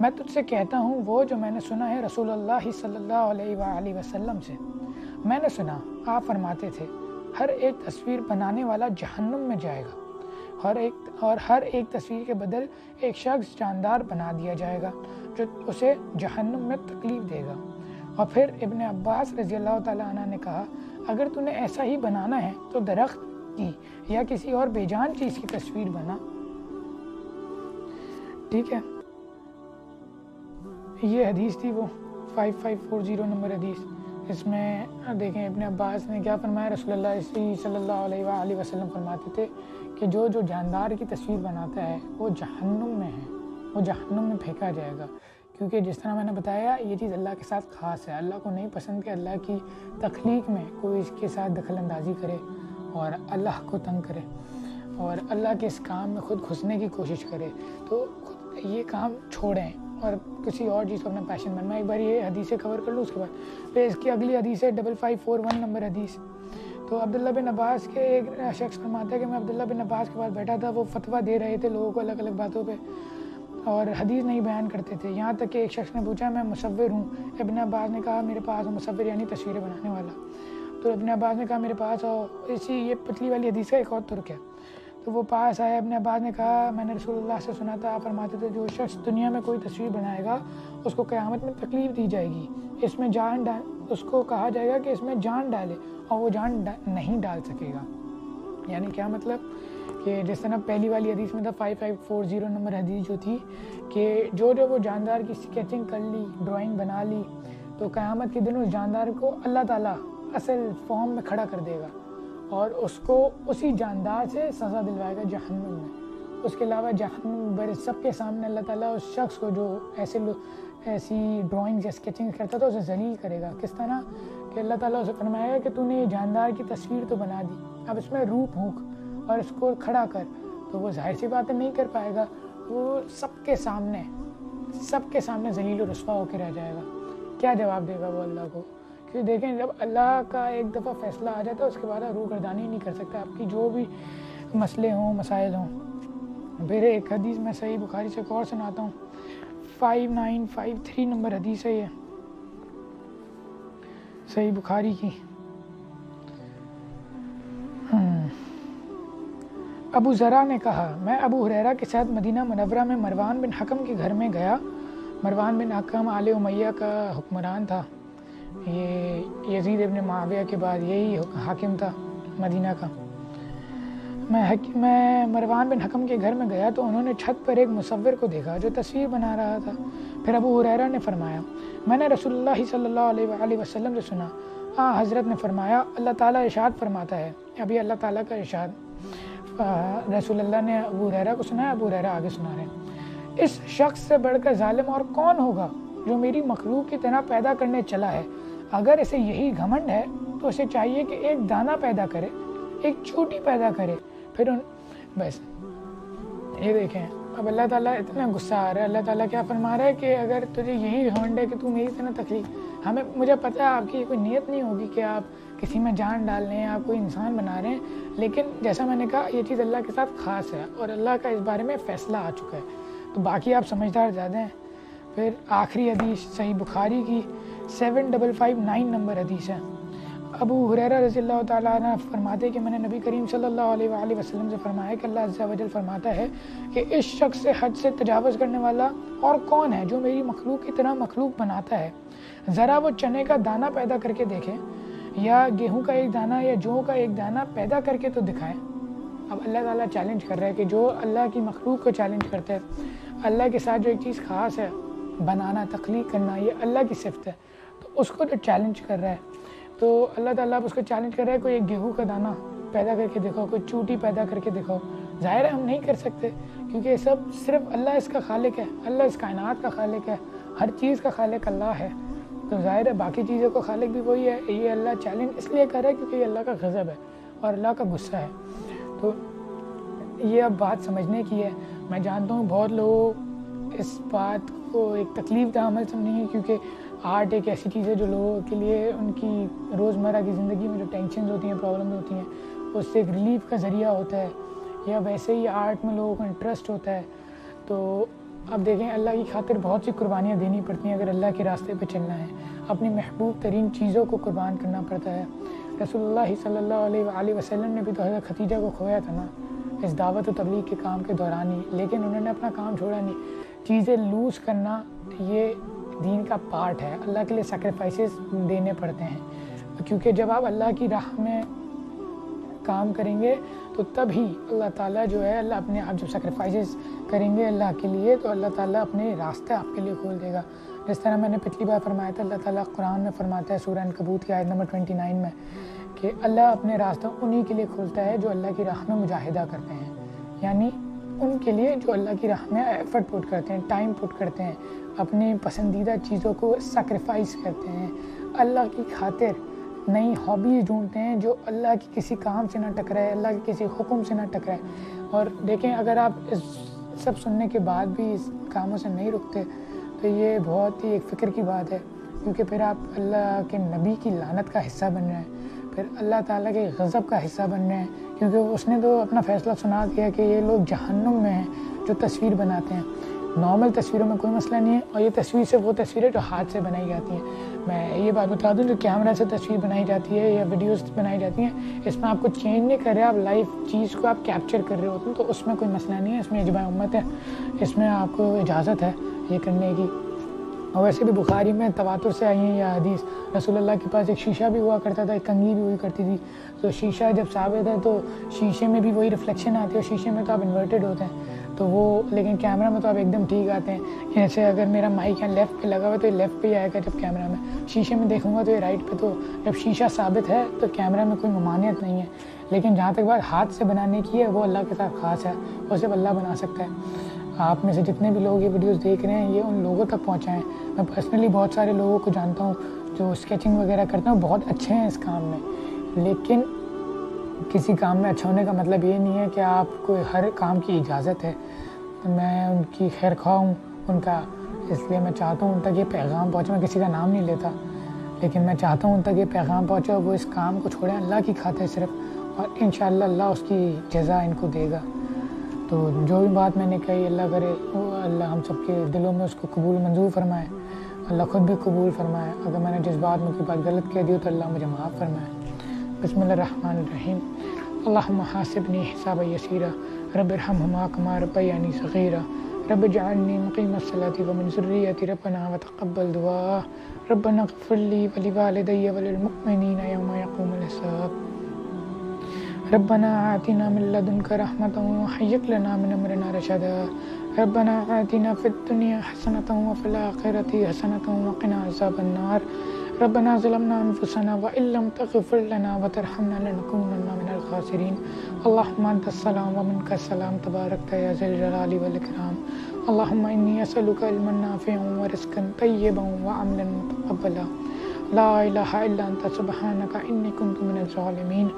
میں تجھ سے کہتا ہوں وہ جو میں نے سنا ہے رسول اللہ صلی اللہ علیہ وآلہ وسلم سے۔ میں نے سنا آپ فرماتے تھے ہر ایک تصویر بنانے والا جہنم میں جائے گا، ہر ایک تصویر کے بدل ایک شخص جاندار بنا دیا جائے گا جو اسے جہنم میں تکلیف دے گا۔ اور پھر ابن عباس رضی اللہ تعالیٰ عنہ نے کہا اگر تو نے ایسا ہی بنانا ہے تو درخت کی یا کسی اور بے جان چیز کی تصویر بنا۔ ٹھیک ہے، یہ حدیث تھی وہ 5540 نمبر حدیث۔ اس میں دیکھیں ابن عباس نے کیا فرمایا، رسول اللہ صلی اللہ علیہ وآلہ وسلم فرماتے تھے کہ جو جاندار کی تصویر بناتا ہے وہ جہنم میں ہے، وہ جہنم میں پھینکا جائے گا، کیونکہ جس طرح میں نے بتایا یہ چیز اللہ کے ساتھ خاص ہے۔ اللہ کو نہیں پسند کہ اللہ کی تخلیق میں کوئی اس کے ساتھ دخل اندازی کرے اور اللہ کو تنگ کرے اور اللہ کے اس کام میں خود گھسنے کی کوشش کرے، تو خود یہ کام چھوڑیں اور کسی اور چیز کو اپنا پیشن بننا۔ ایک بار یہ حدیثیں کور کر لوں، اس کے بعد پھر اس کی اگلی حدیث ہے 5541 نمبر حدیث۔ تو عبداللہ بن عباس کے ایک شخص فرماتا ہے کہ میں عبداللہ بن عباس کے پاس بیٹھا تھا، وہ فتویٰ دے رہے تھے لوگوں کو الگ الگ باتوں پہ اور حدیث نہیں بیان کرتے تھے، یہاں تک کہ ایک شخص نے پوچھا میں مصور ہوں۔ ابن عباس نے کہا میرے پاس، مصور یعنی تصویریں بنانے والا۔ تو ابن عباس نے کہا میرے پاس آؤ، یہ پچھلی والی حدیث کا ایک اور ترک ہے۔ تو وہ پاس آیا، ابن عباس نے کہا میں نے رسول اللہ سے سنا تھا آپ فرماتے تھے جو شخص دنیا میں کوئی تصویر بنائے گا اس کو قیامت میں تکلیف دی جائے گی، اس میں اس کو کہا جائے گا کہ اس میں جان ڈالے اور وہ جان نہیں ڈال سکے گا۔ یعنی کیا مطلب کہ جس طرح پہلی والی حدیث میں تھا 5540 نمبر حدیث جو تھی کہ جو وہ جاندار کی سکیچنگ کر لی، ڈرائنگ بنا لی، تو قیامت کے دن اس جاندار کو اللہ تعالیٰ اصل فارم میں کھڑا کر دے گا اور اس کو اسی جاندار سے سزا دلوائے گا جہنم میں۔ اس کے علاوہ جہنم بڑے سب کے سامنے اللہ تعالیٰ اس شخص کو جو ایسی ڈرائنگ یا اسکیچنگ کرتا تھا اسے ذلیل کرے گا۔ کس طرح کہ اللہ تعالیٰ اسے فرمائے گا کہ تو نے یہ جاندار کی تصویر تو بنا دی، اب اس میں روح پھونک اور اس کو کھڑا کر، تو وہ ظاہر سی باتیں نہیں کر پائے گا، وہ سب کے سامنے ذلیل و رسوا ہو کے رہ جائے گا۔ کیا جواب دے گا وہ اللہ کو؟ کہ دیکھیں جب اللہ کا ایک دفعہ فیصلہ آ جاتا ہے اس کے بعد روح گردانی نہیں کر سکتا، آپ کی جو بھی مسئلے ہوں، مسائل ہوں۔ پھر ایک حدیث میں صحیح بخاری سے ایک اور سناتا ہوں، 5953 نمبر حدیث ہے یہ صحیح بخاری کی۔ ابو ذرا نے کہا میں ابو ہریرہ کے ساتھ مدینہ منورہ میں مروان بن حکم کے گھر میں گیا۔ مروان بن حکم آل امیہ کا حکمران تھا، یہ یزید ابن معاویہ کے بعد یہی حاکم تھا مدینہ کا۔ میں مروان بن حکم کے گھر میں گیا تو انہوں نے چھت پر ایک مصور کو دیکھا جو تصویر بنا رہا تھا۔ پھر ابو ہریرہ نے فرمایا میں نے رسول اللہ صلی اللہ علیہ وآلہ وسلم سے سنا، حضرت نے فرمایا اللہ تعالیٰ ارشاد فرماتا ہے، ابھی اللہ تعالیٰ کا ارشاد رسول اللہ نے ابو ہریرہ کو سنایا، ابو ہریرہ آگے سنا رہے ہیں، اس شخص سے بڑھ کر ظالم اور کون ہوگا جو میری مخلوق کی طرح پیدا کرنے چلا ہے؟ اگر اسے یہی گھمنڈ ہے تو اسے چاہیے کہ ایک دانہ پیدا کرے، ایک چوٹی پیدا کرے، پھر بس یہ دیکھیں اب اللہ تعالیٰ اتنا غصہ آ رہا ہے، اللہ تعالیٰ کیا فرما رہا ہے کہ اگر تجھے یہی گھمنڈ ہے کہ تو میری طرح تکلیف، مجھے پتہ ہے آپ کی کوئی نیت نہیں ہوگی کہ آپ کسی میں جان ڈال رہے ہیں، آپ کوئی انسان بنا رہے ہیں، لیکن جیسا میں نے کہا یہ چیز اللہ کے ساتھ خاص ہے اور اللہ کا اس بارے میں فیصلہ آ چکا ہے، تو باقی آپ سمجھدار زیادہ ہیں۔ پھر آخری حدیث صحیح بخاری کی 7559 نمبر حدیث ہے۔ ابو ہریرہ رضی اللہ تعالیٰ عنہ فرماتے کہ میں نے نبی کریم صلی اللہ علیہ وآلہ وسلم سے فرمایا کہ اللہ عز و جل فرماتا ہے کہ اس شخص سے حد سے تجاوز کرنے والا اور کون ہے جو میری مخلوق کی طرح مخلوق بناتا ہے؟ ذرا وہ چنے کا دانہ پیدا کر کے دیکھیں یا گیہوں کا ایک دانہ یا جو کا ایک دانہ پیدا کر کے تو دکھائیں۔ اب اللہ تعالیٰ چیلنج کر رہا ہے کہ جو اللہ کی مخلوق کو چیلنج کرتا ہے، اللہ کے ساتھ جو ایک چیز خاص ہے بنانا، تخلیق کرنا، یہ اللہ کی صفت ہے، تو اس کو جو چیلنج کر رہا ہے، تو اللہ تعالیٰ اب اس کو چیلنج کر رہا ہے کوئی ایک گیہوں کا دانہ پیدا کر کے دکھاؤ، کوئی چوٹی پیدا کر کے دکھاؤ۔ ظاہر ہے ہم نہیں کر سکتے کیونکہ یہ سب صرف اللہ اس کا خالق ہے، اللہ اس کائنات کا خالق ہے، ہر چیز کا خالق اللہ ہے، تو ظاہر ہے باقی چیزوں کا خالق بھی وہی ہے۔ یہ اللہ چیلنج اس لیے کر رہا ہے کیونکہ یہ اللہ کا غضب ہے اور اللہ کا غصہ ہے، تو یہ اب بات سمجھنے کی ہے۔ میں جانتا ہوں بہت لوگ اس بات کو ایک تکلیف دہ عمل سمجھیں گے کیونکہ آرٹ ایک ایسی چیز ہے جو لوگوں کے لیے ان کی روزمرہ کی زندگی میں جو ٹینشنز ہوتی ہیں، پرابلمز ہوتی ہیں، اس سے ایک ریلیف کا ذریعہ ہوتا ہے، یا ویسے ہی آرٹ میں لوگوں کو انٹرسٹ ہوتا ہے، تو اب دیکھیں اللہ کی خاطر بہت سی قربانیاں دینی پڑتی ہیں اگر اللہ کے راستے پہ چلنا ہے، اپنی محبوب ترین چیزوں کو قربان کرنا پڑتا ہے۔ رسول اللہ صلی اللہ علیہ وآلہ وسلم نے بھی تو حضرت خدیجہ کو کھویا تھا نا اس دعوت و تبلیغ کے کام کے دوران ہی، لیکن انہوں نے اپنا کام چھوڑا نہیں۔ چیزیں لوز کرنا یہ دین کا پارٹ ہے، اللہ کے لیے سیکریفائسز دینے پڑتے ہیں، کیونکہ جب آپ اللہ کی راہ میں کام کریں گے تو تب ہی اللہ تعالیٰ جو ہے اللہ اپنے آپ جب سیکریفائسز کریں گے اللہ کے لیے تو اللہ تعالیٰ اپنے راستے آپ کے لیے کھول دے گا۔ جس طرح میں نے پچھلی بار فرمایا تھا، اللہ تعالیٰ قرآن میں فرماتا ہے سورہ عنکبوت کی آیت نمبر 29 میں کہ اللہ اپنے راستہ انہی کے لیے کھولتا ہے جو اللہ کی راہ میں مجاہدہ کرتے ہیں، یعنی ان کے لیے جو اللہ کی راہ میں ایفرٹ پٹ کرتے ہیں، ٹائم پٹ کرتے ہیں، اپنے پسندیدہ چیزوں کو سیکریفائس کرتے ہیں، اللہ کی خاطر نئی ہابیز ڈھونڈتے ہیں جو اللہ کی کسی کام سے نہ ٹکرائے، اللہ کے کسی حکم سے نہ ٹکرائے۔ اور دیکھیں اگر آپ اس سب سننے کے بعد بھی اس کاموں سے نہیں رکتے تو یہ بہت ہی ایک فکر کی بات ہے، کیونکہ پھر آپ اللہ کے نبی کی لعنت کا حصہ بن رہے ہیں، پھر اللہ تعالیٰ کے غضب کا حصہ بن رہے ہیں، کیونکہ اس نے تو اپنا فیصلہ سنا دیا کہ یہ لوگ جہنم میں ہیں جو تصویر بناتے ہیں۔ نارمل تصویروں میں کوئی مسئلہ نہیں ہے، اور یہ تصویر صرف وہ تصویریں جو ہاتھ سے بنائی جاتی ہیں۔ میں یہ بات بتا دوں جو کیمرہ سے تصویر بنائی جاتی ہے یا ویڈیوز بنائی جاتی ہیں، اس میں آپ کو چینج نہیں کر رہے، آپ لائیو چیز کو آپ کیپچر کر رہے ہوتے ہیں، تو اس میں کوئی مسئلہ نہیں ہے، اس میں اجماع امت ہے، اس میں آپ کو اجازت ہے یہ کرنے کی۔ اور ویسے بھی بخاری میں تواتر سے آئی ہیں یہ حدیث، رسول اللہ کے پاس ایک شیشہ بھی ہوا کرتا تھا، ایک کنگھی بھی ہوئی کرتی تھی، تو شیشہ جب ثابت ہے تو شیشے میں بھی وہی ریفلیکشن آتی ہے، اور شیشے میں تو آپ انورٹڈ ہوتے ہیں تو وہ، لیکن کیمرہ میں تو آپ ایک دم ٹھیک آتے ہیں۔ جیسے اگر میرا مائک یہاں لیفٹ پہ لگا ہوا ہے تو یہ لیفٹ پہ ہی آئے گا، جب کیمرہ میں شیشے میں دیکھوں گا تو یہ رائٹ پہ، تو جب شیشہ ثابت ہے تو کیمرہ میں کوئی ممانعت نہیں ہے۔ لیکن جہاں تک بات ہاتھ سے بنانے کی ہے وہ اللہ کے ساتھ خاص ہے، وہ صرف اللہ بنا سکتا ہے۔ آپ میں سے جتنے بھی لوگ یہ ویڈیوز دیکھ رہے ہیں یہ ان لوگوں تک پہنچائیں۔ میں پرسنلی بہت سارے لوگوں کو جانتا ہوں جو اسکیچنگ وغیرہ کرتے ہیں، بہت اچھے ہیں اس کام میں، لیکن کسی کام میں اچھا ہونے کا مطلب یہ نہیں ہے کہ آپ کو ہر کام کی اجازت ہے۔ میں ان کی خیر خواہ ہوں ان کا، اس لیے میں چاہتا ہوں ان تک یہ پیغام پہنچے۔ میں کسی کا نام نہیں لیتا، لیکن میں چاہتا ہوں ان تک یہ پیغام پہنچے اور وہ اس کام کو چھوڑیں اللہ کی خاطر صرف، اور انشاءاللہ اللہ اس کی جزا ان کو دے گا۔ تو جو بھی بات میں نے کہی اللہ کرے اللہ ہم سب کے دلوں میں اس کو قبول منظور فرمائے، اللہ خود بھی قبول فرمائے۔ اگر میں نے جس بات میں کوئی بات غلط کہہ دی تو اللہ مجھے معاف فرمائے۔ بسم اللہ الرحمن الرحیم۔ اللہم حاسبنی حسابا یسیرا رب ارحمہما کما ربیانی صغیرا رب اجعلنی مقیم الصلاۃ ومن ذریتی ربنا وتقبل دعاء ربنا اغفر لی ولوالدی وللمؤمنین یوم یقوم الحساب ربنا آتنا من لدنک رحمۃ وہیئ لنا من امرنا رشدا ربنا آتنا فی الدنیا حسنۃ وفی الآخرۃ حسنۃ وقنا عذاب النار ربنا ظلمنا انفسنا وان لم تغفر لنا وترحمنا لنكونن من الخاسرین اللهم انت السلام ومنك السلام تبارکت یا ذا الجلال والاکرام اللهم انی اسألک علما نافعا ورزقا طیبا وعملا متقبلا لا الہ الا انت سبحانک انی کنت من الظالمین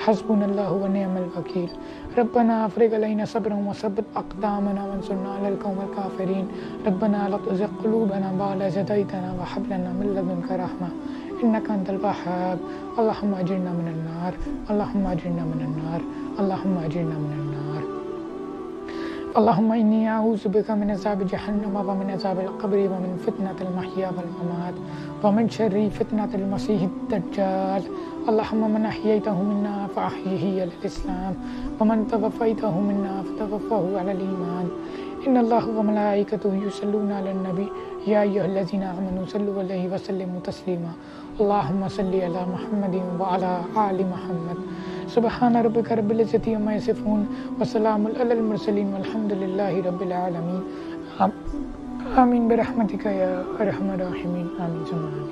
حسبنا اللہ ونعم الوکیل ربنا افرغ علینا صبرا وثبت اقدامنا وانصرنا علی القوم الکافرین ربنا لا تزغ قلوبنا بعد إذ هديتنا وهب لنا من لدنك رحمة إنك أنت الوهاب اللهم أجرنا من النار اللهم أجرنا من النار اللهم أجرنا من النار اللهم إني أعوذ بك من عذاب جهنم ومن عذاب القبر ومن فتنة المحيا والممات ومن شر فتنة المسيح الدجال اللهم من أحييته منا فأحيه على الإسلام ومن توفيته منا فتوفه على الإيمان إن الله وملائكته يصلون على النبي يا أيها الذين آمنوا صلوا عليه وسلموا تسليما اللهم صل على محمد وعلى آل محمد سبحان ربك رب العزة عما يصفون وسلام على المرسلين والحمد لله رب العالمين آمين برحمتك يا أرحم الراحمين آمين ثم آمين۔